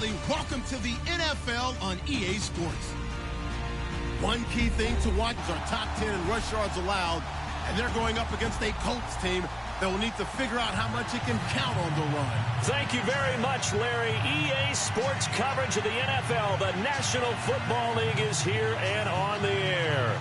family, welcome to the NFL on EA Sports. One key thing to watch is our top 10 in rush yards allowed, and they're going up against a Colts team that will need to figure out how much it can count on the run. Thank you very much, Larry. EA Sports coverage of the NFL. The National Football League is here and on the air.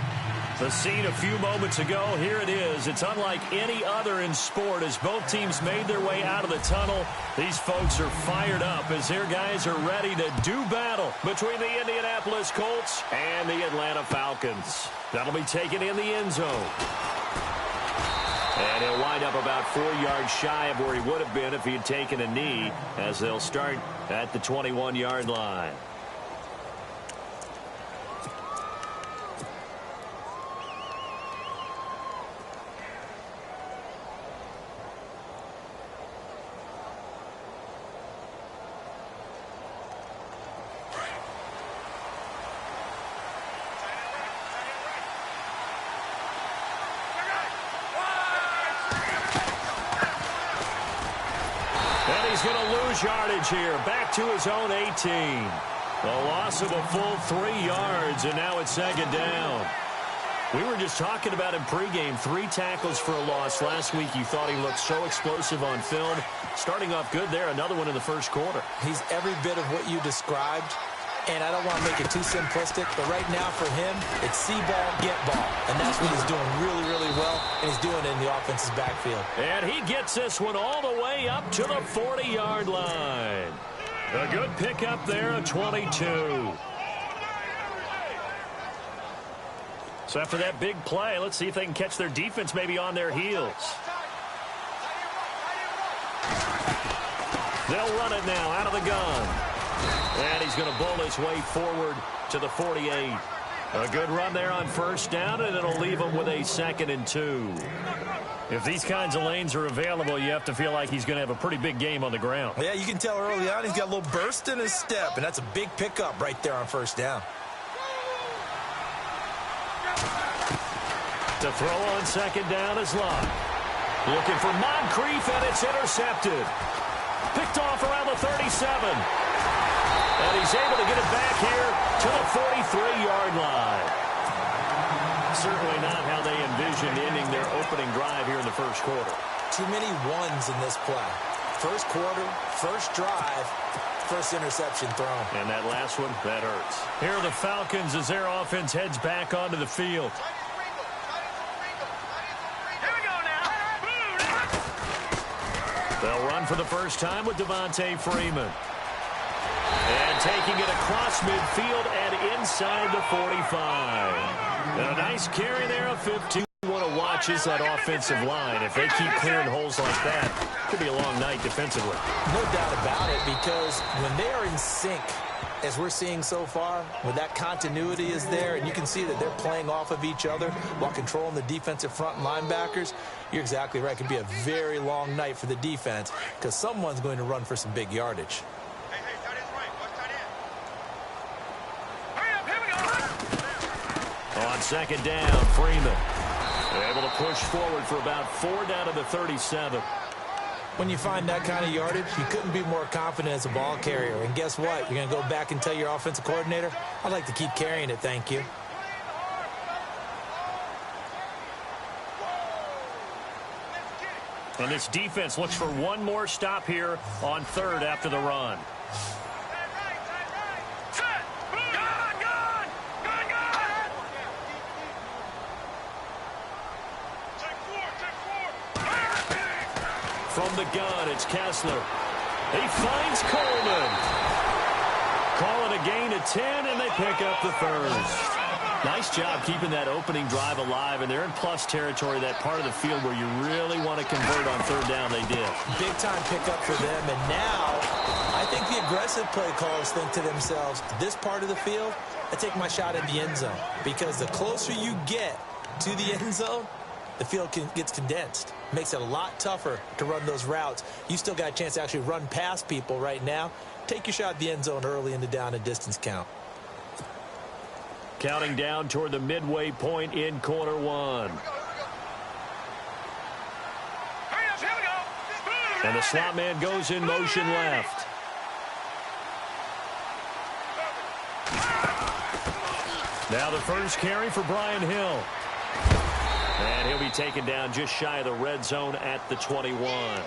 The scene a few moments ago, here it is. It's unlike any other in sport as both teams made their way out of the tunnel. These folks are fired up as their guys are ready to do battle between the Indianapolis Colts and the Atlanta Falcons. That'll be taken in the end zone. And he'll wind up about 4 yards shy of where he would have been if he had taken a knee, as they'll start at the 21-yard line. He's going to lose yardage here. Back to his own 18. A loss of a full 3 yards, and now it's second down. We were just talking about him pregame. 3 tackles for a loss. Last week you thought he looked so explosive on film. Starting off good there. Another one in the first quarter. He's every bit of what you described. And I don't want to make it too simplistic, but right now for him, it's see ball, get ball. And that's what he's doing really, really well, and he's doing it in the offense's backfield. And he gets this one all the way up to the 40-yard line. A good pickup there, a 22. So after that big play, let's see if they can catch their defense maybe on their heels. They'll run it now out of the gun. And he's going to bowl his way forward to the 48. A good run there on first down, and it'll leave him with a 2nd and 2. If these kinds of lanes are available, you have to feel like he's going to have a pretty big game on the ground. Yeah, you can tell early on he's got a little burst in his step, and that's a big pickup right there on first down. To throw on second down is Locke. Looking for Moncrief, and it's intercepted. Picked off around the 37. And he's able to get it back here to the 43-yard line. Certainly not how they envisioned ending their opening drive here in the first quarter. Too many ones in this play. First quarter, first drive, first interception thrown. And that last one, that hurts. Here are the Falcons as their offense heads back onto the field. They'll run for the first time with Devontae Freeman. And taking it across midfield and inside the 45. And a nice carry there of 15. You want to watch is that offensive line. If they keep clearing holes like that, it could be a long night defensively. No doubt about it, because when they are in sync, as we're seeing so far, when that continuity is there, and you can see that they're playing off of each other while controlling the defensive front and linebackers, you're exactly right. It could be a very long night for the defense because someone's going to run for some big yardage. On second down, Freeman able to push forward for about 4 down to the 37. When you find that kind of yardage, you couldn't be more confident as a ball carrier. And guess what? You're going to go back and tell your offensive coordinator, I'd like to keep carrying it, thank you. And this defense looks for one more stop here on third after the run. From the gun, it's Kessler. He finds Coleman. Call it a gain of 10, and they pick up the first. Nice job keeping that opening drive alive, and they're in plus territory, that part of the field where you really want to convert on third down. They did. Big-time pickup for them, and now I think the aggressive play callers think to themselves, this part of the field, I take my shot at the end zone, because the closer you get to the end zone, the field gets condensed. Makes it a lot tougher to run those routes. You still got a chance to actually run past people right now. Take your shot at the end zone early in the down and distance count. Counting down toward the midway point in quarter one. And the slot man goes in motion left. Now the first carry for Brian Hill. And he'll be taken down just shy of the red zone at the 21.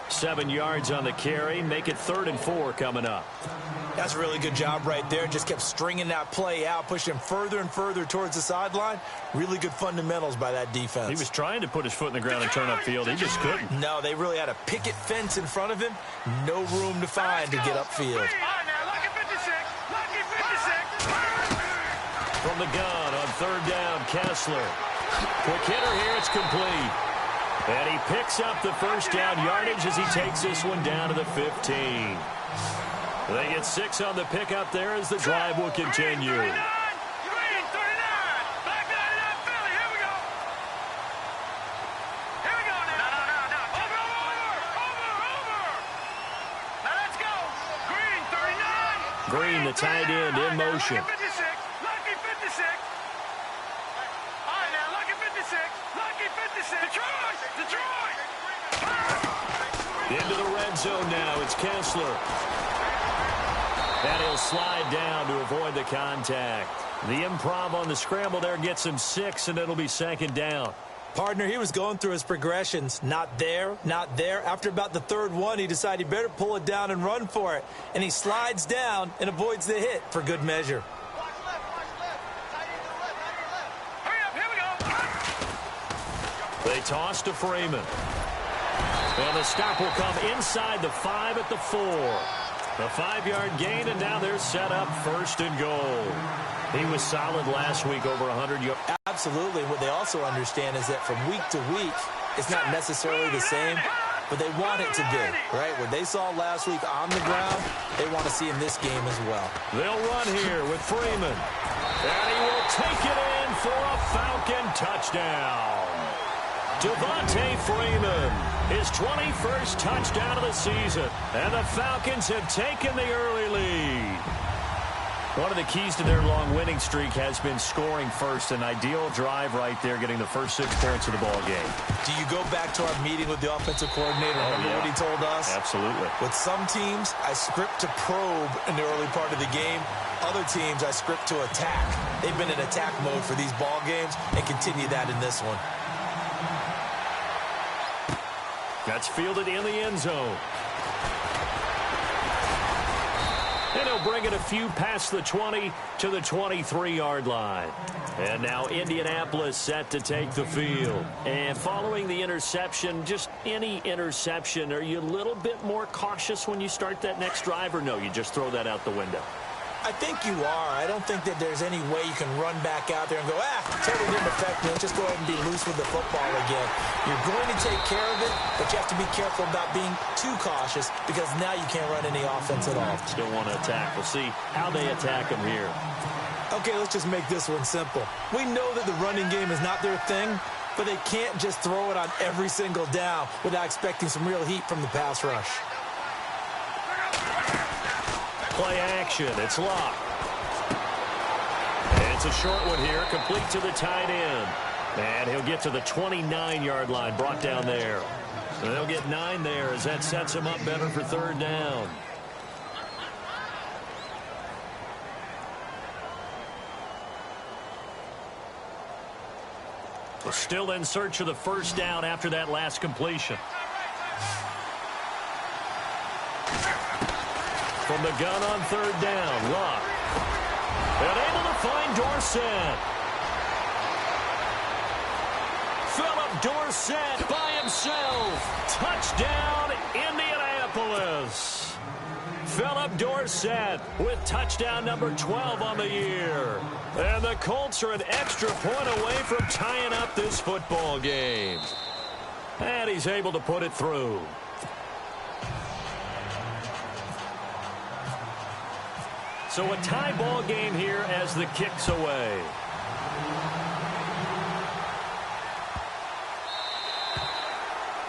7 yards on the carry. Make it 3rd and 4 coming up. That's a really good job right there. Just kept stringing that play out, pushing him further and further towards the sideline. Really good fundamentals by that defense. He was trying to put his foot in the ground and turn upfield. He just couldn't. No, they really had a picket fence in front of him. No room to find to get upfield. From the gun on 3rd down, Kessler. Quick hitter here, it's complete. And he picks up the first down yardage as he takes this one down to the 15. They get 6 on the pickup there as the drive will continue. Green, the tight end, in motion. Into the red zone now. It's Kessler. And he'll slide down to avoid the contact. The improv on the scramble there gets him 6, and it'll be 2nd down. Partner, he was going through his progressions. Not there, not there. After about the 3rd one, he decided he better pull it down and run for it. And he slides down and avoids the hit for good measure. They toss to Freeman. And the stop will come inside the 5 at the 4. The 5-yard gain, and now they're set up 1st and goal. He was solid last week, over 100 yards. Absolutely. What they also understand is that from week to week, it's not necessarily the same, but they want it to be, right? What they saw last week on the ground, they want to see in this game as well. They'll run here with Freeman. And he will take it in for a Falcon touchdown. Devontae Freeman, his 21st touchdown of the season. And the Falcons have taken the early lead. One of the keys to their long winning streak has been scoring first. An ideal drive right there, getting the first 6 points of the ball game. Do you go back to our meeting with the offensive coordinator? Remember what he told us? Absolutely. With some teams, I script to probe in the early part of the game. Other teams, I script to attack. They've been in attack mode for these ball games and continue that in this one. That's fielded in the end zone. And he'll bring it a few past the 20 to the 23-yard line. And now Indianapolis set to take the field. And following the interception, just any interception, are you a little bit more cautious when you start that next drive, or no, you just throw that out the window? I think you are. I don't think that there's any way you can run back out there and go, totally didn't affect me. Let's just go ahead and be loose with the football again. You're going to take care of it, but you have to be careful about being too cautious because now you can't run any offense at all. Still want to attack. We'll see how they attack him here. Okay, let's just make this one simple. We know that the running game is not their thing, but they can't just throw it on every single down without expecting some real heat from the pass rush. Play action. It's locked. And it's a short one here, complete to the tight end. And he'll get to the 29-yard line, brought down there. And they'll get 9 there as that sets him up better for 3rd down. They're still in search of the 1st down after that last completion. From the gun on 3rd down, Locke. And able to find Dorsett. Philip Dorsett by himself. Touchdown, Indianapolis. Philip Dorsett with touchdown number 12 on the year. And the Colts are an extra point away from tying up this football game. And he's able to put it through. So a tie ball game here as the kick's away.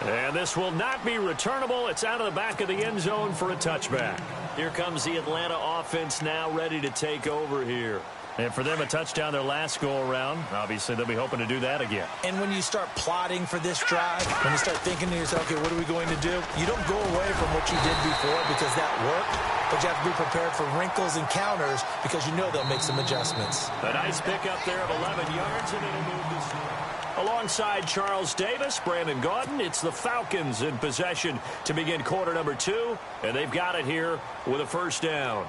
And this will not be returnable. It's out of the back of the end zone for a touchback. Here comes the Atlanta offense now ready to take over here. And for them, a touchdown their last go-around. Obviously, they'll be hoping to do that again. And when you start plotting for this drive, when you start thinking to yourself, okay, what are we going to do? You don't go away from what you did before because that worked, but you have to be prepared for wrinkles and counters because you know they'll make some adjustments. A nice pickup there of 11 yards, and it'll move this. Alongside Charles Davis, Brandon Gaudin, it's the Falcons in possession to begin quarter number 2, and they've got it here with a first down.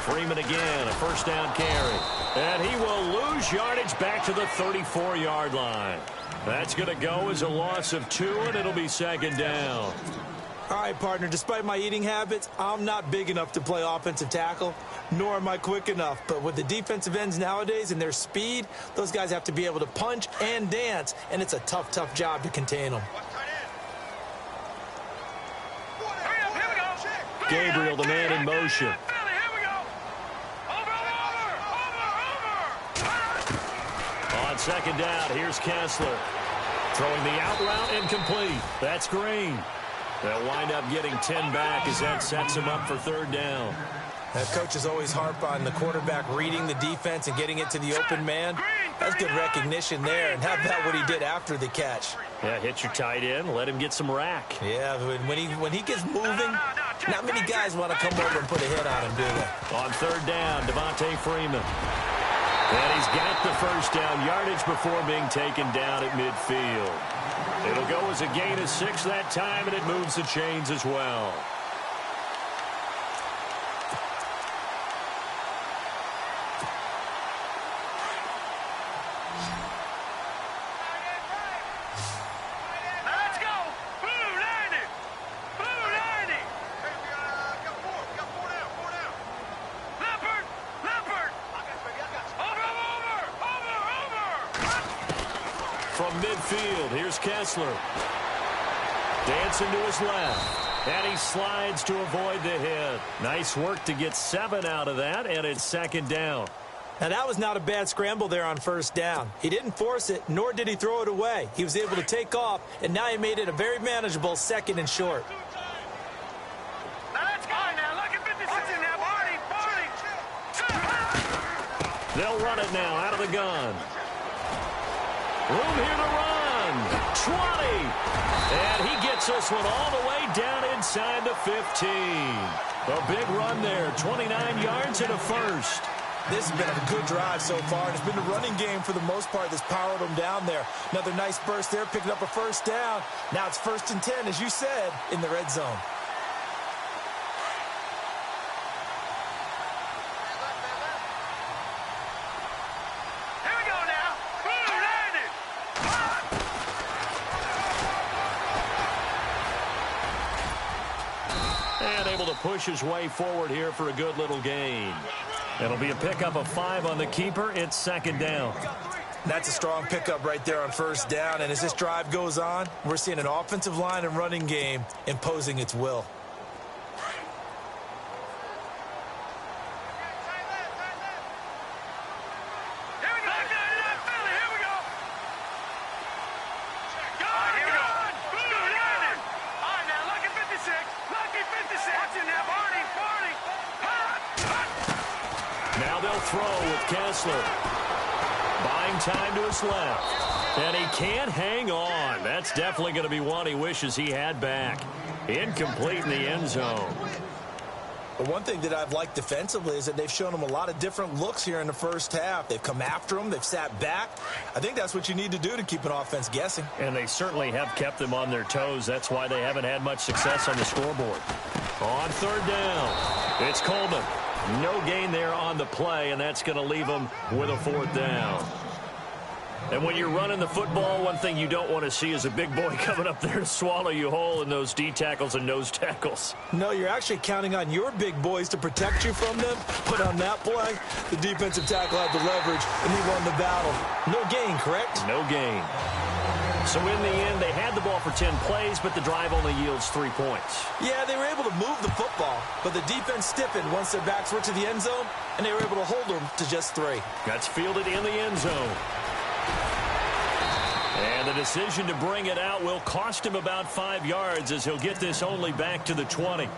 Freeman again, a first down carry. And he will lose yardage back to the 34-yard line. That's going to go as a loss of 2, and it'll be second down. All right, partner, despite my eating habits, I'm not big enough to play offensive tackle, nor am I quick enough. But with the defensive ends nowadays and their speed, those guys have to be able to punch and dance, and it's a tough, tough job to contain them. Gabriel, the man in motion. On second down, here's Kessler. Throwing the out route, incomplete. That's Green. They'll wind up getting 10 back as that sets him up for third down. Coaches always harp on the quarterback reading the defense and getting it to the open man. That's good recognition there. And how about what he did after the catch? Yeah, hit your tight end, let him get some rack. Yeah, when he gets moving, not many guys want to come over and put a hit on him, do they? On third down, Devontae Freeman. And he's got the first down yardage before being taken down at midfield. It'll go as a gain of 6 that time, and it moves the chains as well. From midfield, here's Kessler. Dancing to his left. And he slides to avoid the hit. Nice work to get 7 out of that, and it's second down. Now, that was not a bad scramble there on first down. He didn't force it, nor did he throw it away. He was able to take off, and now he made it a very manageable second and short. They'll run it now out of the gun. Room here to run. 20. And he gets this one all the way down inside the 15. A big run there. 29 yards and a first. This has been a good drive so far, and it's been the running game for the most part that's powered them down there. Another nice burst there, picking up a first down. Now it's 1st and 10, as you said, in the red zone. And able to push his way forward here for a good little gain. It'll be a pickup of 5 on the keeper. It's second down. That's a strong pickup right there on first down. And as this drive goes on, we're seeing an offensive line and running game imposing its will. Now they'll throw with Kessler. Buying time to his left. And he can't hang on. That's definitely going to be one he wishes he had back. Incomplete in the end zone. But one thing that I've liked defensively is that they've shown him a lot of different looks here in the first half. They've come after him. They've sat back. I think that's what you need to do to keep an offense guessing. And they certainly have kept them on their toes. That's why they haven't had much success on the scoreboard. On third down, it's Coleman. No gain there on the play, and that's going to leave them with a 4th down. And when you're running the football, one thing you don't want to see is a big boy coming up there to swallow you whole in those D tackles and nose tackles. No, you're actually counting on your big boys to protect you from them. But on that play, the defensive tackle had the leverage, and he won the battle. No gain, correct? No gain. So in the end, they had the ball for 10 plays, but the drive only yields 3 points. Yeah, they were able to move the football, but the defense stiffened once their backs were to the end zone, and they were able to hold them to just 3. That's fielded in the end zone. And the decision to bring it out will cost him about 5 yards as he'll get this only back to the 20.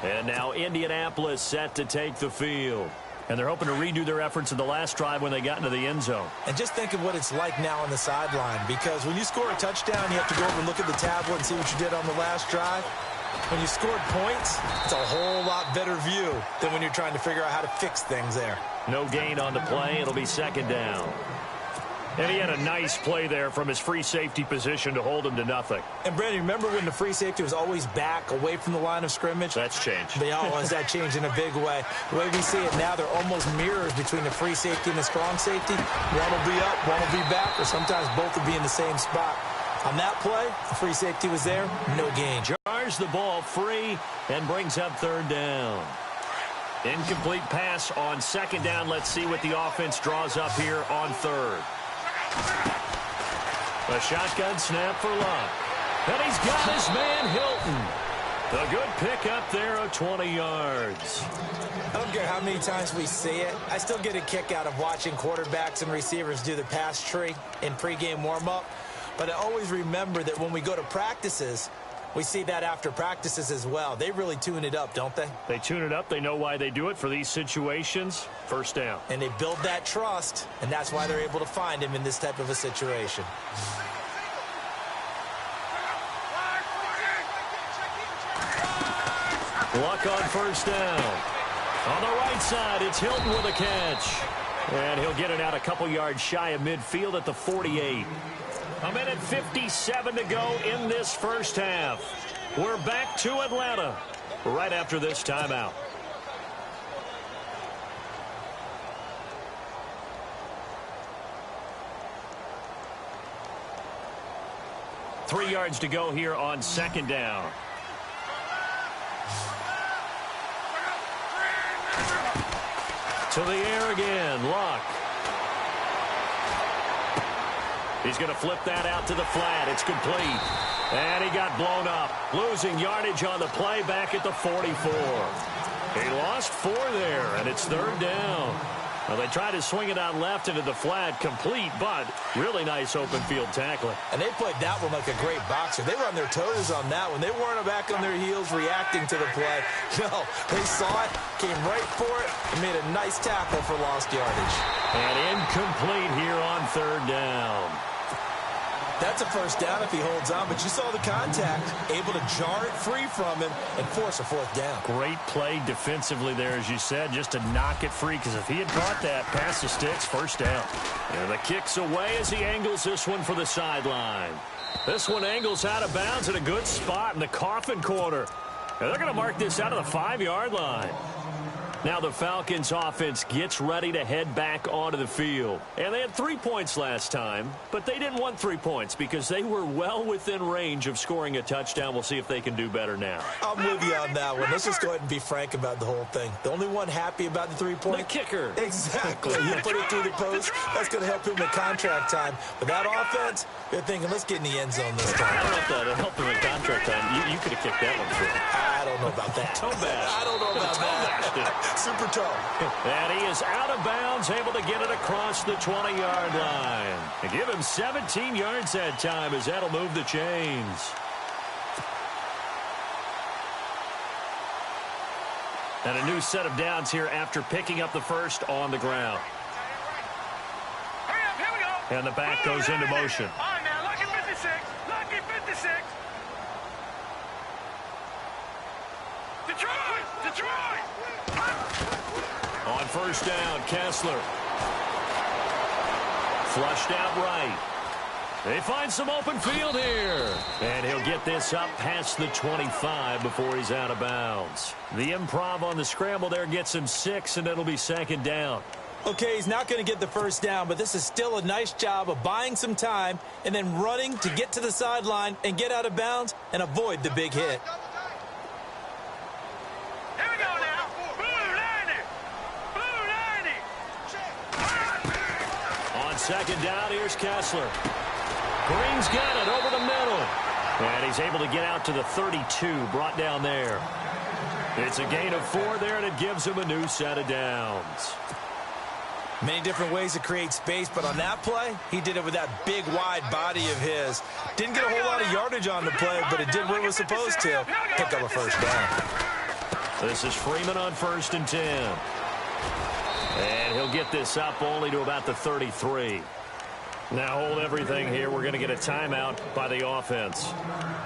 And now Indianapolis set to take the field. And they're hoping to redo their efforts in the last drive when they got into the end zone. And just think of what it's like now on the sideline, because when you score a touchdown, you have to go over and look at the tablet and see what you did on the last drive. When you scored points, it's a whole lot better view than when you're trying to figure out how to fix things there. No gain on the play. It'll be second down. And he had a nice play there from his free safety position to hold him to nothing. And, Brandon, remember when the free safety was always back away from the line of scrimmage? That's changed. They always that changed in a big way. The way we see it now, they're almost mirrors between the free safety and the strong safety. One will be up, one will be back, or sometimes both will be in the same spot. On that play, the free safety was there, no gain. Jars the ball free and brings up third down. Incomplete pass on second down. Let's see what the offense draws up here on third. A shotgun snap for Luck. And he's got his man Hilton. A good pickup there of 20 yards. I don't care how many times we see it. I still get a kick out of watching quarterbacks and receivers do the pass tree in pregame warm-up. But I always remember that when we go to practices, we see that after practices as well. They really tune it up, don't they? They tune it up. They know why they do it for these situations. First down. And they build that trust, and that's why they're able to find him in this type of a situation. Luck on first down. On the right side, it's Hilton with a catch. And he'll get it out a couple yards shy of midfield at the 48. A minute 57 to go in this first half. We're back to Atlanta right after this timeout. Three yards to go here on second down. To the air again, Luck. He's going to flip that out to the flat. It's complete. And he got blown up. Losing yardage on the play back at the 44. He lost 4 there, and it's third down. Well, they tried to swing it out left into the flat, complete, but really nice open field tackling. And they played that one like a great boxer. They were on their toes on that one. They weren't back on their heels reacting to the play. No, they saw it, came right for it, and made a nice tackle for lost yardage. And incomplete here on third down. That's a first down if he holds on, but you saw the contact, able to jar it free from him and force a fourth down. Great play defensively there, as you said, just to knock it free, because if he had caught that, past the sticks, first down. And the kick's away as he angles this one for the sideline. This one angles out of bounds at a good spot in the coffin corner. And they're going to mark this out of the 5-yard line. Now the Falcons offense gets ready to head back onto the field. And they had 3 points last time, but they didn't want 3 points because they were well within range of scoring a touchdown. We'll see if they can do better now. I'm with you on that one. Let's just go ahead and be frank about the whole thing. The only one happy about the 3 points? The kicker. Exactly. You put it through the post. That's going to help him in contract time. But that offense, they're thinking, let's get in the end zone this time. I don't know if that helped him in contract time. You could have kicked that one through. I don't know about that. Toe bash. I don't know about that. Super toe. And he is out of bounds, able to get it across the 20-yard line. And give him 17 yards that time as that'll move the chains. And a new set of downs here after picking up the first on the ground. Hurry up, here we go. And the back goes into motion. All right, now, lucky 56. Lucky 56. Detroit! On first down, Kessler. Flushed out right. They find some open field here. And he'll get this up past the 25 before he's out of bounds. The improv on the scramble there gets him 6, and it'll be second down. Okay, he's not going to get the first down, but this is still a nice job of buying some time and then running to get to the sideline and get out of bounds and avoid the big hit. Here we go now. Blue 90. On second down, here's Kessler. Green's got it over the middle. And he's able to get out to the 32, brought down there. It's a gain of 4 there, and it gives him a new set of downs. Many different ways to create space, but on that play, he did it with that big, wide body of his. Didn't get a whole lot of yardage on the play, but it did what it was supposed to. Pick up a first down. This is Freeman on 1st and 10. And he'll get this up only to about the 33. Now hold everything here. We're going to get a timeout by the offense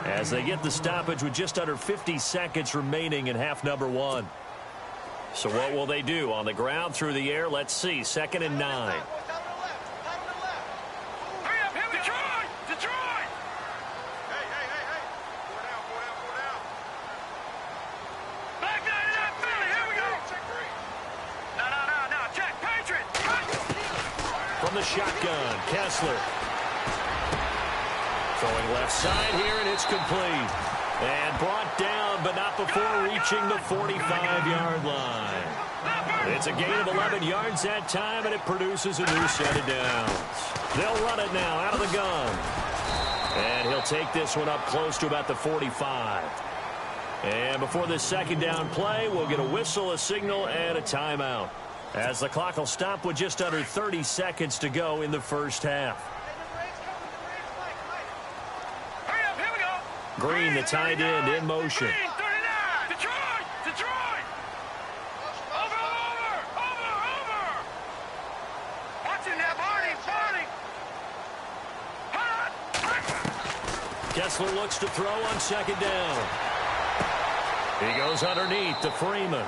as they get the stoppage with just under 50 seconds remaining in half number 1. So what will they do? On the ground, through the air? Let's see. 2nd and 9. Detroit! Hey. Back down to that Philly. Here we go. No. Jack, Patriot. From the shotgun, Kessler. Throwing left side here, and it's complete. And brought down, but not before reaching the 45-yard line. It's a gain of 11 yards that time, and it produces a new set of downs. They'll run it now out of the gun. And he'll take this one up close to about the 45. And before this second down play, we'll get a whistle, a signal, and a timeout, as the clock will stop with just under 30 seconds to go in the first half. Green, the tight end, in motion. 39. Detroit! Over! Watching that Barney! Kessler looks to throw on 2nd down. He goes underneath to Freeman.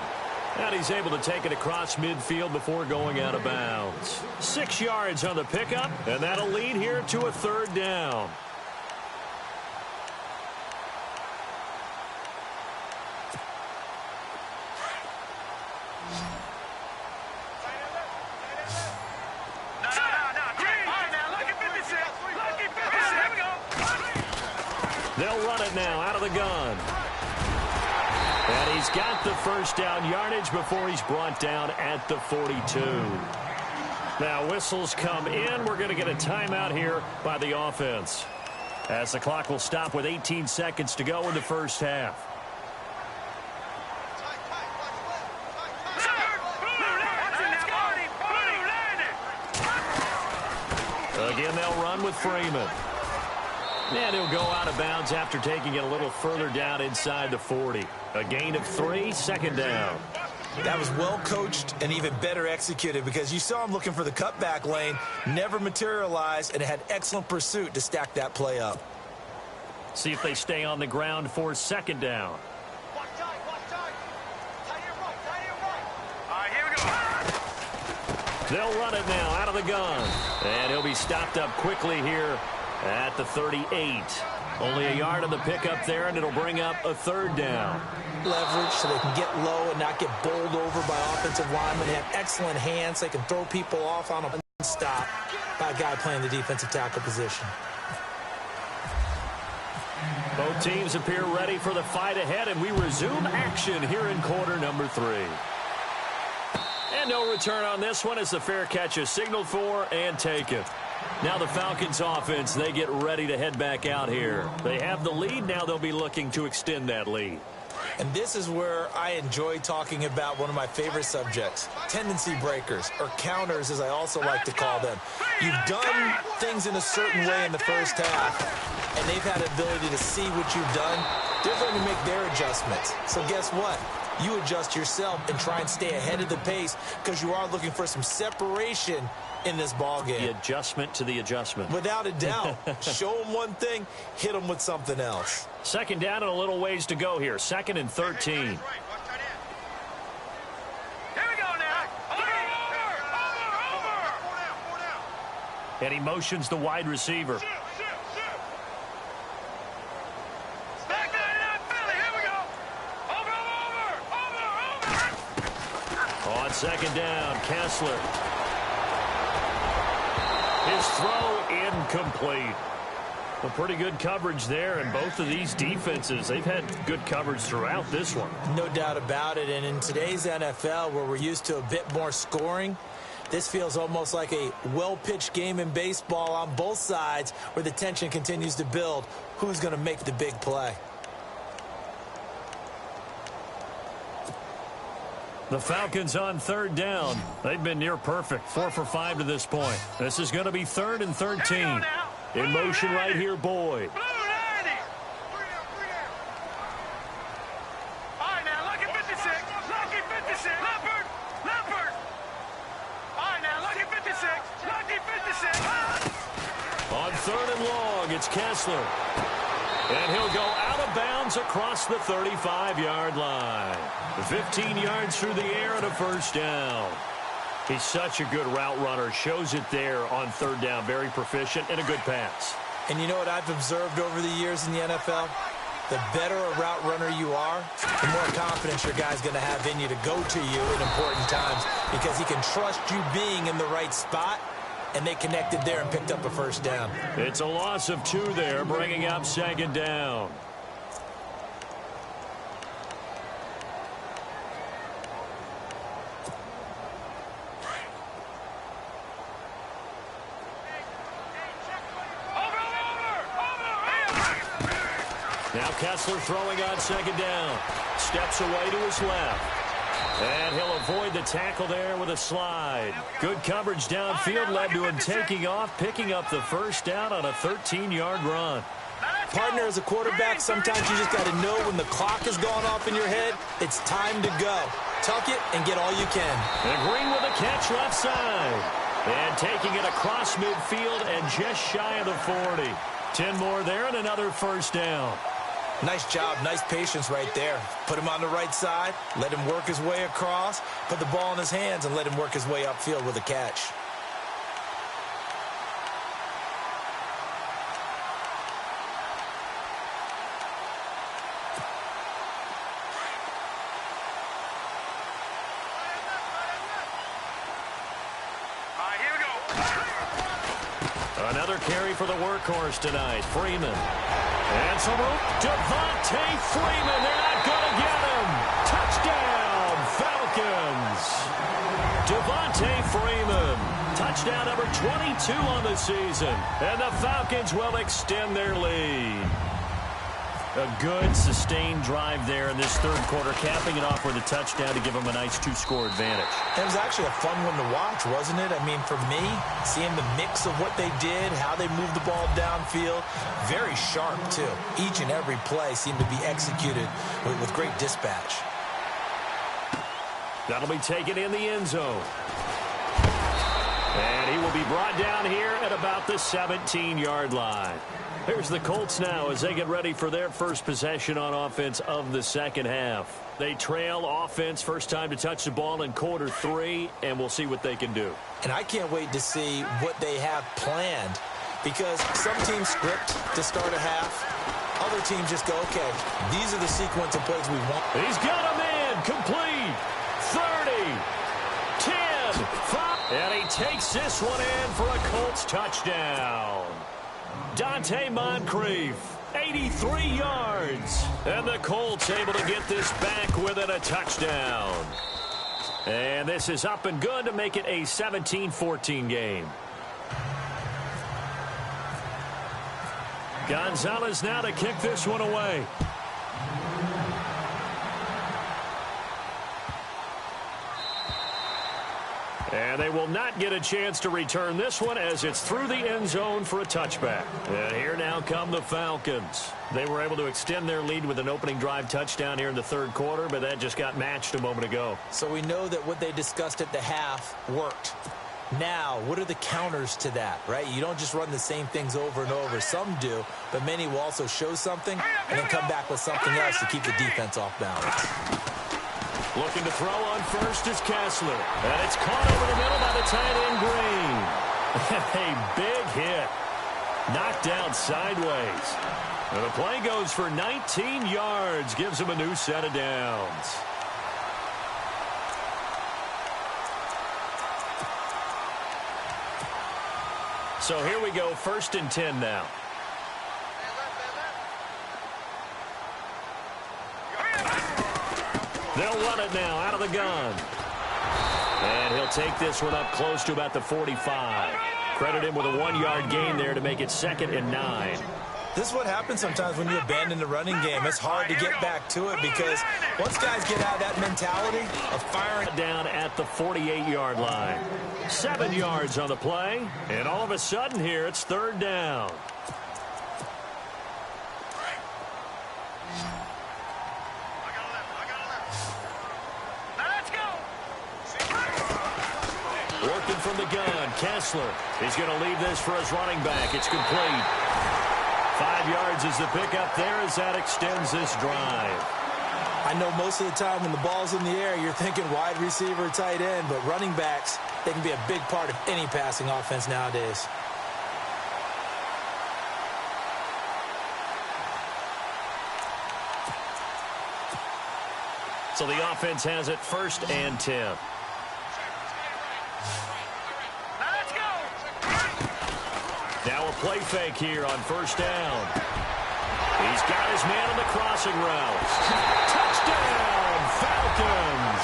And he's able to take it across midfield before going out of bounds. 6 yards on the pickup, and that'll lead here to a 3rd down. They'll run it now out of the gun. And he's got the first down yardage before he's brought down at the 42. Now whistles come in. We're going to get a timeout here by the offense, as the clock will stop with 18 seconds to go in the first half. Again, they'll run with Freeman. And he'll go out of bounds after taking it a little further down inside the 40. A gain of 3, 2nd down. That was well coached and even better executed, because you saw him looking for the cutback lane, never materialized, and had excellent pursuit to stack that play up. See if they stay on the ground for 2nd down. Watch tight. Tight end right. All right, here we go. They'll run it now out of the gun. And he'll be stopped up quickly here at the 38. Only a yard on the pickup there, and it'll bring up a 3rd down. Leverage so they can get low and not get bowled over by offensive linemen. They have excellent hands. They can throw people off on a stop by a guy playing the defensive tackle position. Both teams appear ready for the fight ahead, and we resume action here in quarter number 3. And no return on this one as the fair catch is signaled for and taken. Now the Falcons offense, they get ready to head back out here. They have the lead. Now they'll be looking to extend that lead. And this is where I enjoy talking about one of my favorite subjects, tendency breakers, or counters as I also like to call them. You've done things in a certain way in the first half, and they've had the ability to see what you've done. They're going to make their adjustments. So guess what? You adjust yourself and try and stay ahead of the pace, because you are looking for some separation in this ball game. The adjustment to the adjustment. Without a doubt. Show them one thing, hit them with something else. 2nd down and a little ways to go here. 2nd and 13. Here we go now. Over. And he motions the wide receiver. Back down to that Philly. Here we go. Over. On 2nd down, Kessler. His throw incomplete. Well, pretty good coverage there, and both of these defenses, they've had good coverage throughout this one. No doubt about it, and in today's NFL, where we're used to a bit more scoring, This feels almost like a well-pitched game in baseball on both sides where the tension continues to build. Who's going to make the big play? The Falcons on third down. They've been near perfect. 4 for 5 to this point. This is going to be 3rd and 13. In motion right here, Boyd. On 3rd and long, it's Kessler. And he'll go out of bounds across the 35-yard line. 15 yards through the air and a first down. He's such a good route runner. Shows it there on 3rd down. Very proficient and a good pass. And you know what I've observed over the years in the NFL? The better a route runner you are, the more confidence your guy's going to have in you to go to you in important times because he can trust you being in the right spot. And they connected there and picked up a first down. It's a loss of 2 there, bringing up 2nd down. Now Kessler throwing on 2nd down. Steps away to his left. And he'll avoid the tackle there with a slide. Good coverage downfield led to him taking off, picking up the first down on a 13-yard run. Partner, as a quarterback, sometimes you just got to know when the clock has gone off in your head, it's time to go. Tuck it and get all you can. And Green with a catch left side. And taking it across midfield and just shy of the 40. 10 more there and another first down. Nice job, nice patience right there. Put him on the right side, let him work his way across, put the ball in his hands, and let him work his way upfield with a catch. Another carry for the workhorse tonight, Freeman. And some room. Devontae Freeman. They're not going to get him. Touchdown, Falcons. Devontae Freeman. Touchdown number 22 on the season. And the Falcons will extend their lead. A good, sustained drive there in this 3rd quarter, capping it off with a touchdown to give them a nice 2-score advantage. It was actually a fun one to watch, wasn't it? I mean, for me, seeing the mix of what they did, how they moved the ball downfield, very sharp, too. Each and every play seemed to be executed with great dispatch. That'll be taken in the end zone. And he will be brought down here at about the 17-yard line. Here's the Colts now as they get ready for their first possession on offense of the second half. They trail offense, first time to touch the ball in quarter 3, and we'll see what they can do. And I can't wait to see what they have planned because some teams script to start a half. Other teams just go, okay, these are the sequence of plays we want. He's got him in, complete, 30, 10, 5, and he takes this one in for a Colts touchdown. Dante Moncrief, 83 yards. And the Colts able to get this back within a touchdown. And this is up and good to make it a 17-14 game. Gonzalez now to kick this one away. And they will not get a chance to return this one as it's through the end zone for a touchback. And here now come the Falcons. They were able to extend their lead with an opening drive touchdown here in the 3rd quarter, but that just got matched a moment ago. So we know that what they discussed at the half worked. Now, what are the counters to that, right? You don't just run the same things over and over. Some do, but many will also show something and then come back with something else to keep the defense off balance. Looking to throw on first is Kessler. And it's caught over the middle by the tight end, Green. A big hit. Knocked down sideways. And the play goes for 19 yards. Gives him a new set of downs. So here we go, 1st and 10 now. They'll run it now out of the gun. And he'll take this one up close to about the 45. Credit him with a 1-yard gain there to make it 2nd and 9. This is what happens sometimes when you abandon the running game. It's hard to get back to it because once guys get out of that mentality of firing down at the 48-yard line. 7 yards on the play, and all of a sudden here it's 3rd down. Working from the gun, Kessler. He's going to leave this for his running back. It's complete. 5 yards is the pickup there as that extends this drive. I know most of the time when the ball's in the air, you're thinking wide receiver, tight end, but running backs, they can be a big part of any passing offense nowadays. So the offense has it 1st and 10. Now a play fake here on 1st down. He's got his man on the crossing route. Touchdown, Falcons.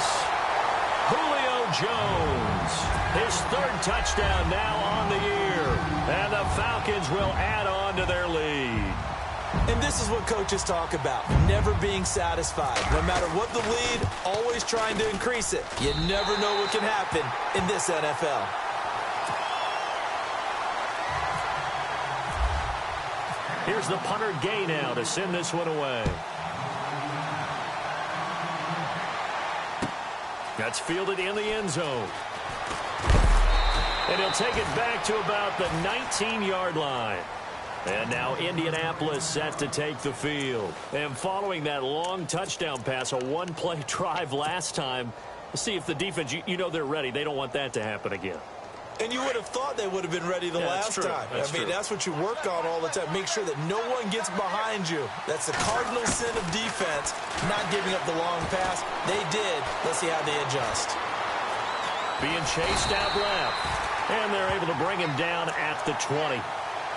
Julio Jones. His 3rd touchdown now on the year. And the Falcons will add on to their lead. And this is what coaches talk about, never being satisfied. No matter what the lead, always trying to increase it. You never know what can happen in this NFL. Here's the punter Gay now to send this one away. That's fielded in the end zone. And he'll take it back to about the 19-yard line. And now Indianapolis set to take the field. And following that long touchdown pass, a 1-play drive last time, see if the defense, you know they're ready. They don't want that to happen again. And you would have thought they would have been ready the last time. That's what you work on all the time. Make sure that no one gets behind you. That's the cardinal sin of defense, not giving up the long pass. They did. Let's see how they adjust. Being chased out left. And they're able to bring him down at the 20.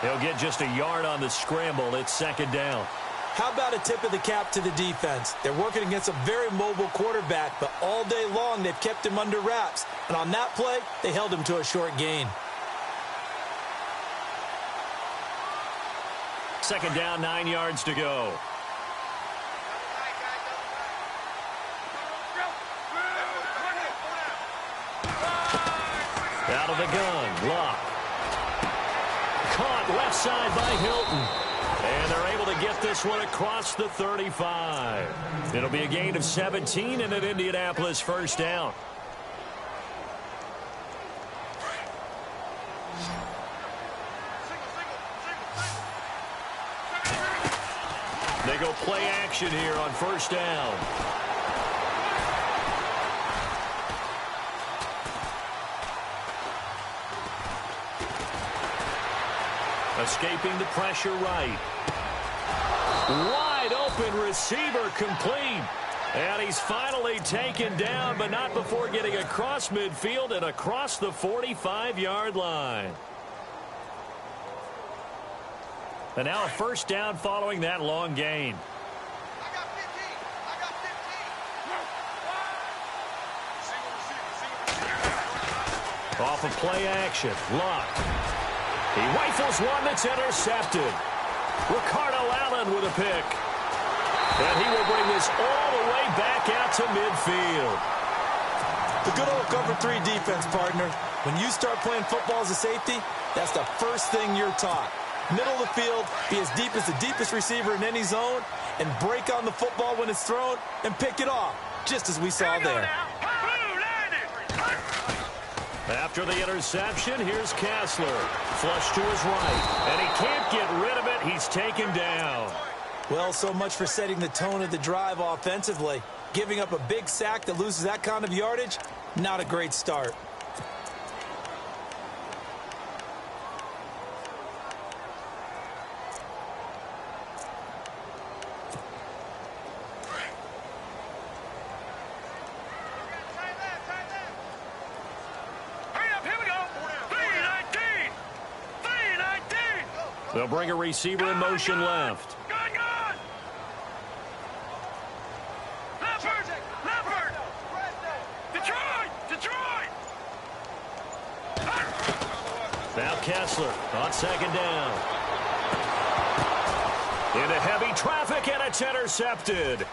He'll get just a yard on the scramble. It's 2nd down. How about a tip of the cap to the defense? They're working against a very mobile quarterback, but all day long they've kept him under wraps. And on that play, they held him to a short gain. 2nd down, 9 yards to go. Out of the gun, Locke. Caught left side by Hilton. And they're able to get this one across the 35. It'll be a gain of 17 and an Indianapolis 1st down. They go play action here on 1st down. Escaping the pressure right. Wide open receiver complete. And he's finally taken down, but not before getting across midfield and across the 45-yard line. And now a 1st down following that long gain. I got 15. I got 15. Off of play action. Locke. He rifles one that's intercepted. Ricardo Allen with a pick. And he will bring this all the way back out to midfield. The good old cover 3 defense, partner. When you start playing football as a safety, that's the first thing you're taught. Middle of the field, be as deep as the deepest receiver in any zone, and break on the football when it's thrown and pick it off, just as we saw there. After the interception, here's Kessler. Flush to his right. And he can't get rid of it. He's taken down. Well, so much for setting the tone of the drive offensively. Giving up a big sack that loses that kind of yardage, not a great start. They'll bring a receiver in motion left. Now Kessler on second down. Into heavy traffic, and it's intercepted.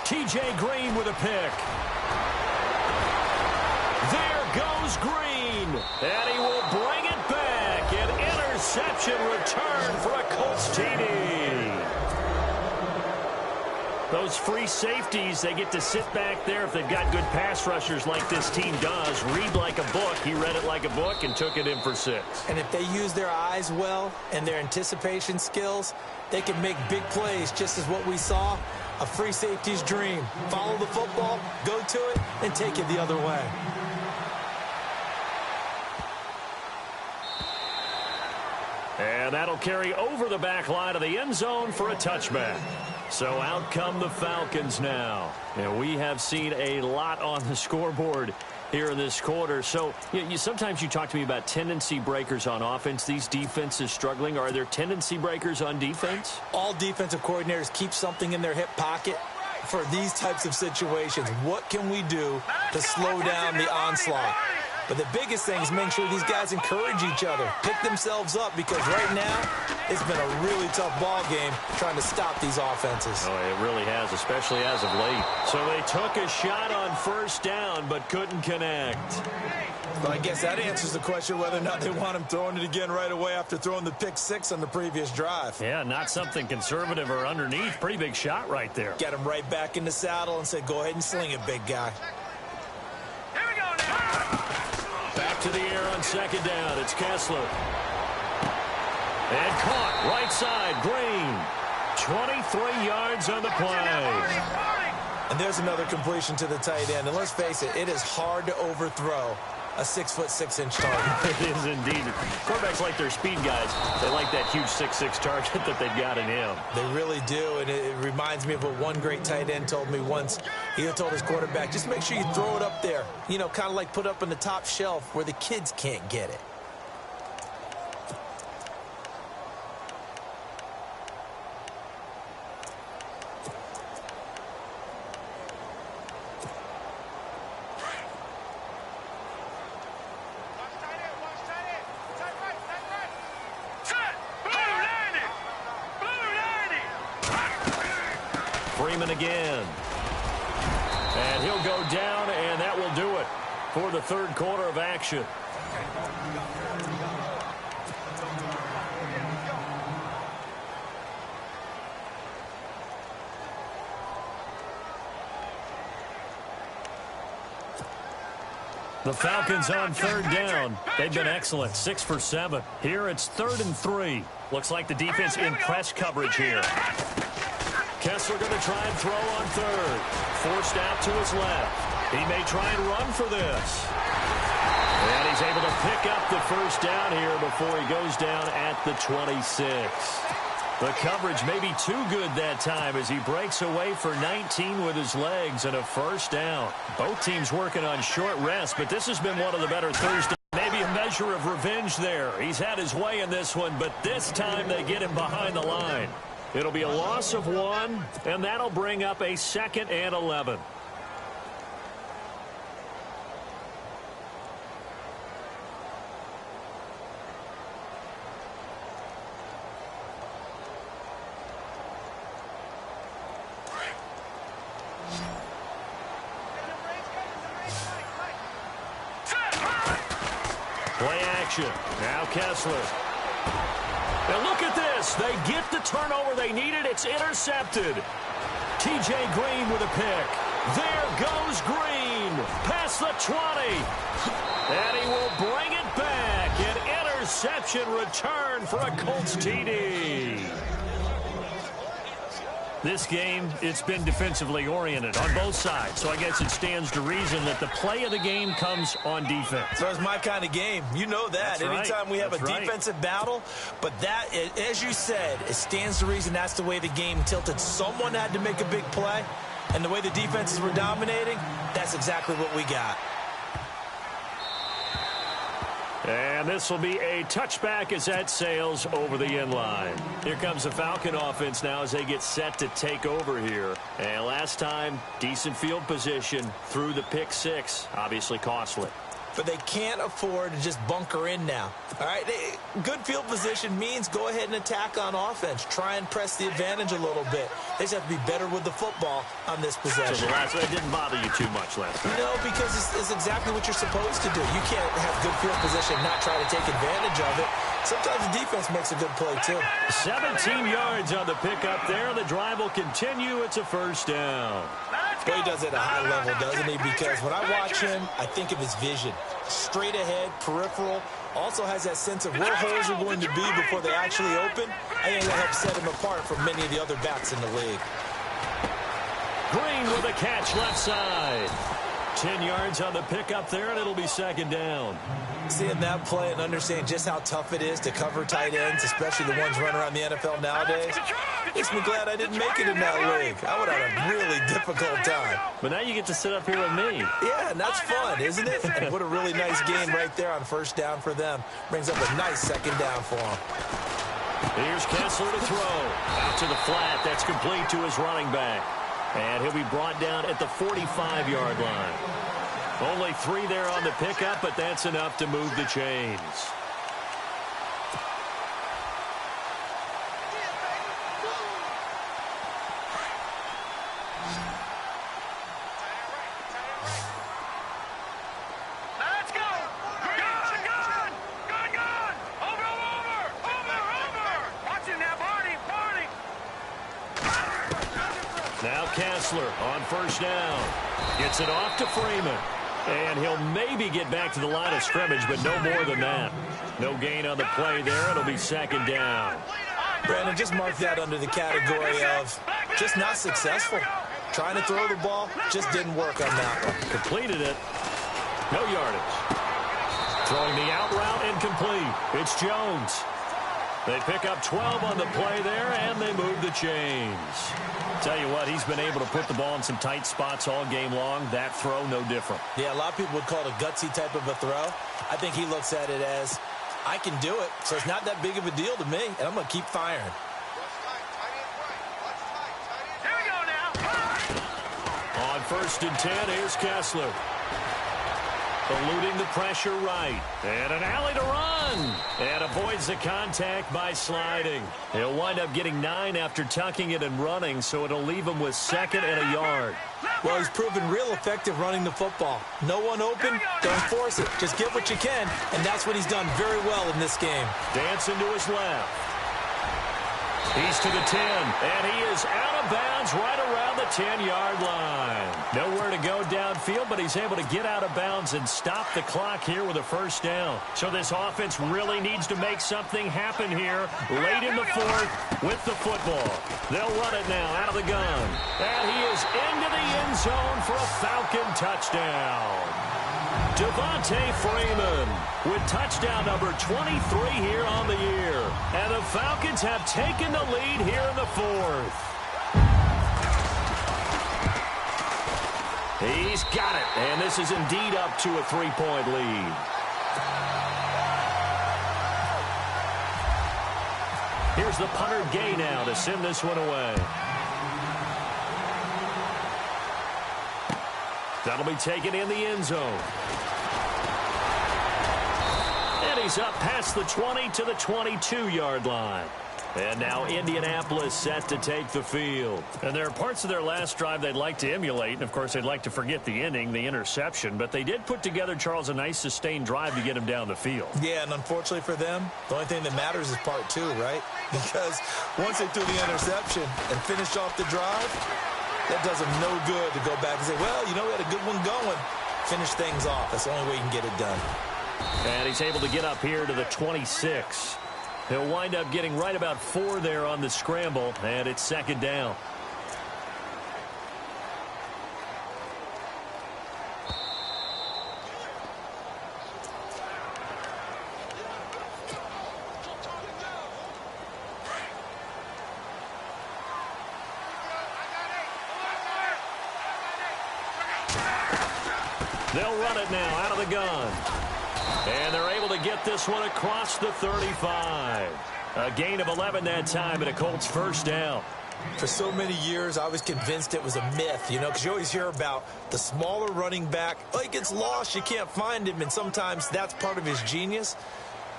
T.J. Green with a pick. There goes Green, and he will bring it back. An interception return for a Colts TD. Those free safeties, they get to sit back there if they've got good pass rushers like this team does. Read like a book. He read it like a book and took it in for 6. And if they use their eyes well and their anticipation skills, they can make big plays, just as what we saw. A free safety's dream. Follow the football, go to it, and take it the other way. And that'll carry over the back line of the end zone for a touchback. So out come the Falcons now. And we have seen a lot on the scoreboard here in this quarter. So sometimes you talk to me about tendency breakers on offense. These defenses struggling. Are there tendency breakers on defense? All defensive coordinators keep something in their hip pocket for these types of situations. What can we do to slow down the onslaught? But the biggest thing is make sure these guys encourage each other, pick themselves up, because right now it's been a really tough ball game trying to stop these offenses. Oh, it really has, especially as of late. So they took a shot on first down but couldn't connect. Well, I guess that answers the question whether or not they want him throwing it again right away after throwing the pick 6 on the previous drive. Yeah, not something conservative or underneath. Pretty big shot right there. Get him right back in the saddle and said, go ahead and sling it, big guy. Here we go now. Back to the air on second down. It's Kessler. And caught right side. Green. 23 yards on the play. And there's another completion to the tight end. And let's face it, it is hard to overthrow a 6'6" target. It is indeed. Quarterbacks like their speed guys. They like that huge 6'6" target that they've got in him. They really do, and it reminds me of what one great tight end told me once. He told his quarterback, just make sure you throw it up there. You know, kind of like put up on the top shelf where the kids can't get it. Again. And he'll go down, and that will do it for the third quarter of action. The Falcons on third down. They've been excellent, 6 for 7. Here it's 3rd and 3. Looks like the defense in press coverage here. Kessler going to try and throw on third. Forced out to his left. He may try and run for this. And he's able to pick up the first down here before he goes down at the 26. The coverage may be too good that time as he breaks away for 19 with his legs and a first down. Both teams working on short rest, but this has been one of the better Thursdays. Maybe a measure of revenge there. He's had his way in this one, but this time they get him behind the line. It'll be a loss of 1, and that'll bring up a 2nd and 11. Play action. Now Kessler. Now look at this. They get the turnover they needed. It's intercepted. T.J. Green with a pick. There goes Green. Past the 20. And he will bring it back. An interception return for a Colts TD. This game, it's been defensively oriented on both sides. So I guess it stands to reason that the play of the game comes on defense. So it's my kind of game. You know that. Anytime we have a defensive battle. But that, as you said, it stands to reason that's the way the game tilted. Someone had to make a big play. And the way the defenses were dominating, that's exactly what we got. And this will be a touchback as that sails over the end line. Here comes the Falcon offense now as they get set to take over here. And last time, decent field position through the pick 6. Obviously costly. but they can't afford to just bunker in now. All right, good field position means go ahead and attack on offense. Try and press the advantage a little bit. They just have to be better with the football on this possession. So the last one didn't bother you too much last time? No, because it's exactly what you're supposed to do. You can't have good field position and not try to take advantage of it. Sometimes the defense makes a good play, too. 17 yards on the pickup there. The drive will continue. It's a first down. Boy, he does it at a high level, doesn't he? Because when I watch him, I think of his vision. Straight ahead, peripheral. Also has that sense of where holes are going to be before they actually open. I think that helps set him apart from many of the other backs in the league. Green with a catch left side. 10 yards on the pickup there, and it'll be second down. Seeing that play and understanding just how tough it is to cover tight ends, especially the ones running around the NFL nowadays, makes me glad I didn't make it in that league. I would have a really difficult time. But now you get to sit up here with me. Yeah, and that's fun, isn't it? And what a really nice game right there on first down for them. Brings up a nice second down for them. Here's Kessler to throw. Out to the flat. That's complete to his running back. And he'll be brought down at the 45-yard line. Only 3 there on the pickup, but that's enough to move the chains. Let's go! Gun! Over! Watch him now, Barney! Now Kessler on first down. Gets it off to Freeman. And he'll maybe get back to the line of scrimmage, but no more than that. No gain on the play there. It'll be second down. Brandon, just mark that under the category of just not successful. Trying to throw the ball, just didn't work on that one. Completed it. No yardage. Throwing the out route incomplete. It's Jones. They pick up 12 on the play there, and they move the chains. Tell you what, he's been able to put the ball in some tight spots all game long. That throw, no different. Yeah, a lot of people would call it a gutsy type of a throw. I think he looks at it as, I can do it, so it's not that big of a deal to me, and I'm going to keep firing. Here we go now. On first and 10, here's Kessler. Eluding the pressure right. And an alley to run. And avoids the contact by sliding. He'll wind up getting 9 after tucking it and running, so it'll leave him with second and a yard. Well, he's proven real effective running the football. No one open, don't force it. Just get what you can, and that's what he's done very well in this game. Dancing to his left. He's to the 10, and he is out of bounds right around the 10-yard line. Nowhere to go downfield, but he's able to get out of bounds and stop the clock here with a first down. So this offense really needs to make something happen here late in the fourth with the football. They'll run it now out of the gun. And he is into the end zone for a Falcon touchdown. Devontae Freeman with touchdown number 23 here on the year. And the Falcons have taken the lead here in the fourth. He's got it. And this is indeed up to a 3-point lead. Here's the punter Gay now to send this one away. That'll be taken in the end zone. And he's up past the 20 to the 22-yard line. And now Indianapolis set to take the field. And there are parts of their last drive they'd like to emulate. And, of course, they'd like to forget the inning, the interception. But they did put together, Charles, a nice sustained drive to get him down the field. Yeah, and unfortunately for them, the only thing that matters is part 2, right? Because once they threw the interception and finished off the drive, that does them no good to go back and say, well, you know, we had a good one going. Finish things off. That's the only way you can get it done. And he's able to get up here to the 26. He'll wind up getting right about 4 there on the scramble, and it's second down. They'll run it now out of the gun. And they're able to get this one across the 35. A gain of 11 that time, and a Colts first down. For so many years, I was convinced it was a myth, you know, because you always hear about the smaller running back. Oh, he gets lost, you can't find him, and sometimes that's part of his genius.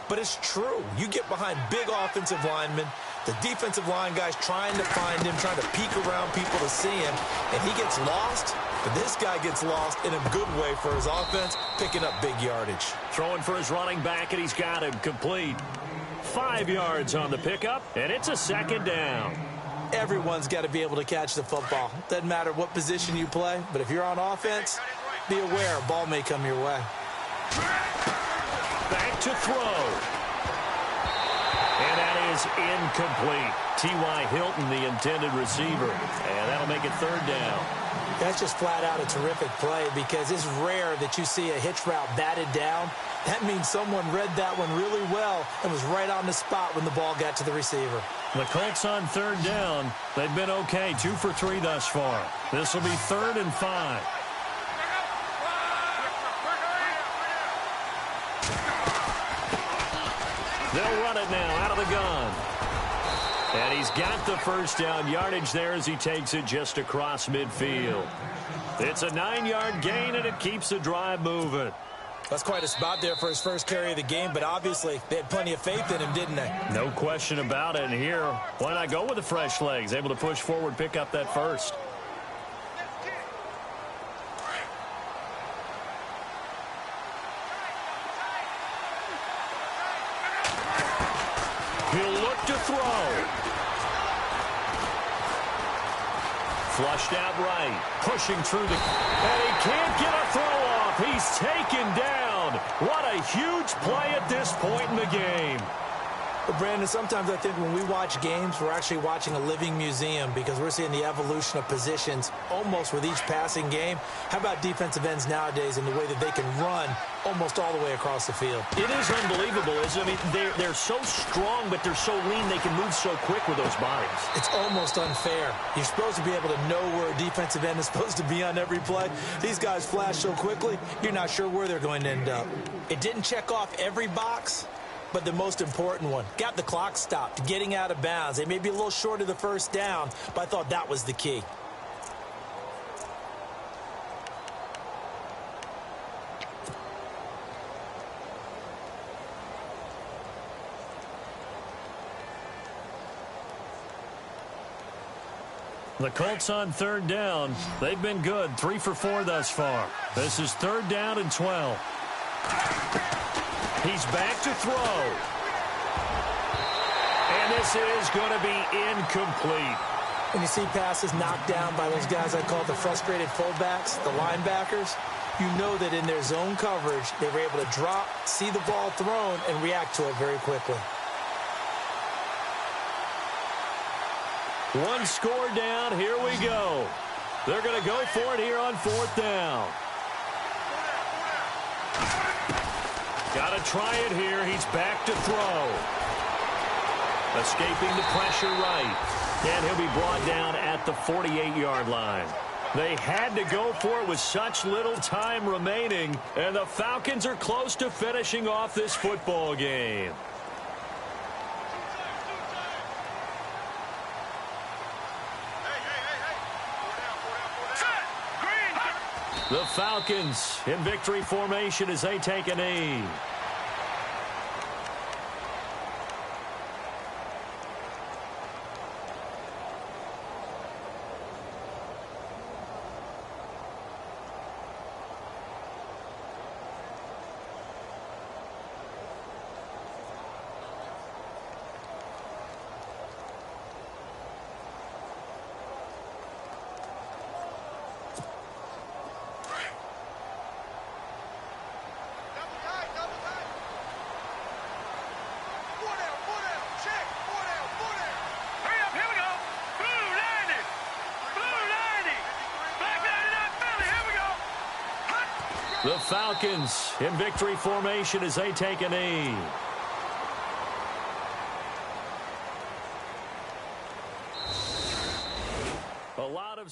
But it's true. You get behind big offensive linemen, the defensive line guys trying to find him, trying to peek around people to see him, and he gets lost. But this guy gets lost in a good way for his offense, picking up big yardage. Throwing for his running back, and he's got him complete. 5 yards on the pickup, and it's a second down. Everyone's got to be able to catch the football. Doesn't matter what position you play, but if you're on offense, be aware a ball may come your way. Back to throw. And that is incomplete. T.Y. Hilton, the intended receiver. And that'll make it third down. That's just flat out a terrific play because it's rare that you see a hitch route batted down. That means someone read that one really well and was right on the spot when the ball got to the receiver. The Colts on third down. They've been okay, 2 for 3 thus far. This will be 3rd and 5. They'll run it now out of the gun. And he's got the first down yardage there as he takes it just across midfield. It's a 9-yard gain, and it keeps the drive moving. That's quite a spot there for his first carry of the game, but obviously they had plenty of faith in him, didn't they? No question about it. And here, why not go with the fresh legs? Able to push forward, pick up that first. He'll look to throw. Flushed out right. Pushing through the... And he can't get a throw off. He's taken down. What a huge play at this point in the game. But Brandon, sometimes I think when we watch games, we're actually watching a living museum because we're seeing the evolution of positions almost with each passing game. How about defensive ends nowadays and the way that they can run almost all the way across the field? It is unbelievable, isn't it? I mean, they're so strong, but they're so lean. They can move so quick with those bodies. It's almost unfair. You're supposed to be able to know where a defensive end is supposed to be on every play. These guys flash so quickly, you're not sure where they're going to end up. It didn't check off every box, but the most important one, got the clock stopped, getting out of bounds. They may be a little short of the first down, but I thought that was the key. The Colts on third down. They've been good, 3 for 4 thus far. This is 3rd down and 12. He's back to throw. And this is going to be incomplete. When you see passes knocked down by those guys I call the frustrated fullbacks, the linebackers, you know that in their zone coverage, they were able to drop, see the ball thrown, and react to it very quickly. One score down. Here we go. They're going to go for it here on 4th down. Got to try it here. He's back to throw. Escaping the pressure right. And he'll be brought down at the 48-yard line. They had to go for it with such little time remaining. And the Falcons are close to finishing off this football game. The Falcons in victory formation as they take a knee. The Falcons in victory formation as they take a knee. A lot of